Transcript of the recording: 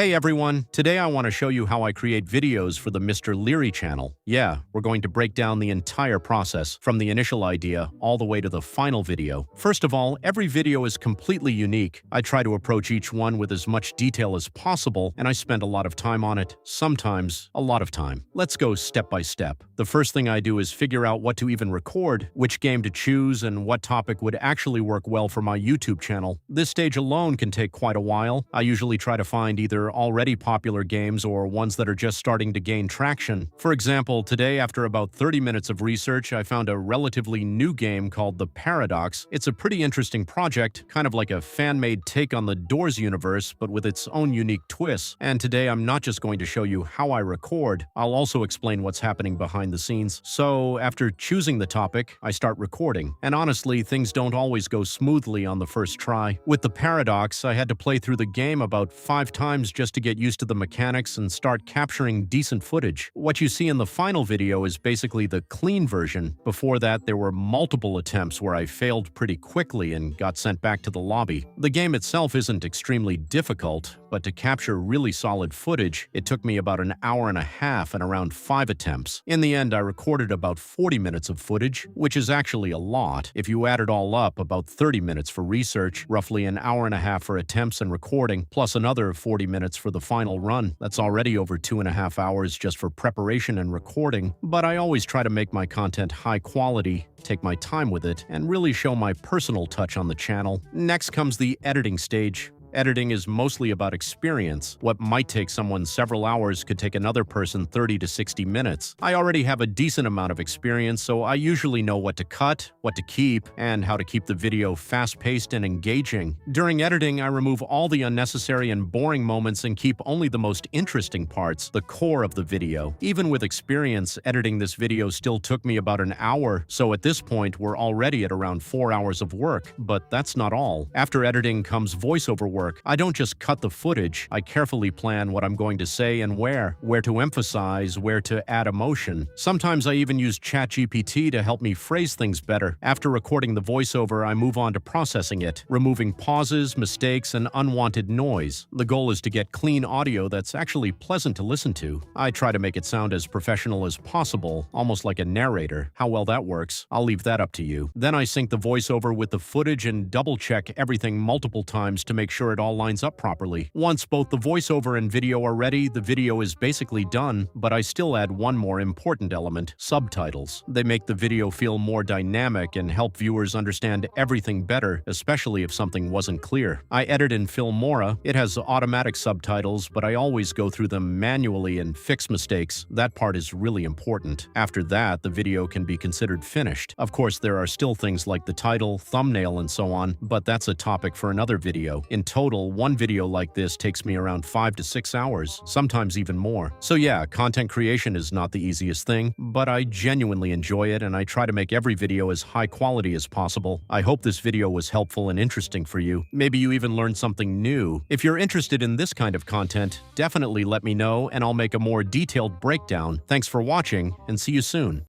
Hey everyone, today I want to show you how I create videos for the Mr. Leary channel. Yeah, we're going to break down the entire process, from the initial idea all the way to the final video. First of all, every video is completely unique. I try to approach each one with as much detail as possible, and I spend a lot of time on it, sometimes a lot of time. Let's go step by step. The first thing I do is figure out what to even record, which game to choose, and what topic would actually work well for my YouTube channel. This stage alone can take quite a while. I usually try to find either already popular games or ones that are just starting to gain traction. For example, today, after about 30 minutes of research, I found a relatively new game called The Paradox. It's a pretty interesting project, kind of like a fan-made take on the Doors universe, but with its own unique twists. And today, I'm not just going to show you how I record, I'll also explain what's happening behind the scenes. So, after choosing the topic, I start recording. And honestly, things don't always go smoothly on the first try. With The Paradox, I had to play through the game about 5 times just to get used to the mechanics and start capturing decent footage. What you see in the final video is basically the clean version. Before that, there were multiple attempts where I failed pretty quickly and got sent back to the lobby. The game itself isn't extremely difficult, but to capture really solid footage, it took me about an hour and a half and around 5 attempts. In the end, I recorded about 40 minutes of footage, which is actually a lot. If you add it all up, about 30 minutes for research, roughly an hour and a half for attempts and recording, plus another 40 minutes for the final run. That's already over 2.5 hours just for preparation and recording, but I always try to make my content high quality, take my time with it, and really show my personal touch on the channel. Next comes the editing stage. Editing is mostly about experience. What might take someone several hours could take another person 30 to 60 minutes. I already have a decent amount of experience, so I usually know what to cut, what to keep, and how to keep the video fast-paced and engaging. During editing, I remove all the unnecessary and boring moments and keep only the most interesting parts, the core of the video. Even with experience, editing this video still took me about an hour, so at this point, we're already at around 4 hours of work. But that's not all. After editing comes voiceover work. I don't just cut the footage, I carefully plan what I'm going to say and where to emphasize, where to add emotion. Sometimes I even use ChatGPT to help me phrase things better. After recording the voiceover, I move on to processing it, removing pauses, mistakes, and unwanted noise. The goal is to get clean audio that's actually pleasant to listen to. I try to make it sound as professional as possible, almost like a narrator. How well that works, I'll leave that up to you. Then I sync the voiceover with the footage and double-check everything multiple times to make sure it all lines up properly. Once both the voiceover and video are ready, the video is basically done, but I still add one more important element: subtitles. They make the video feel more dynamic and help viewers understand everything better, especially if something wasn't clear. I edit in Filmora. It has automatic subtitles, but I always go through them manually and fix mistakes. That part is really important. After that, the video can be considered finished. Of course, there are still things like the title, thumbnail, and so on, but that's a topic for another video. In total, one video like this takes me around 5 to 6 hours, sometimes even more. So yeah, content creation is not the easiest thing, but I genuinely enjoy it and I try to make every video as high quality as possible. I hope this video was helpful and interesting for you. Maybe you even learned something new. If you're interested in this kind of content, definitely let me know and I'll make a more detailed breakdown. Thanks for watching and see you soon.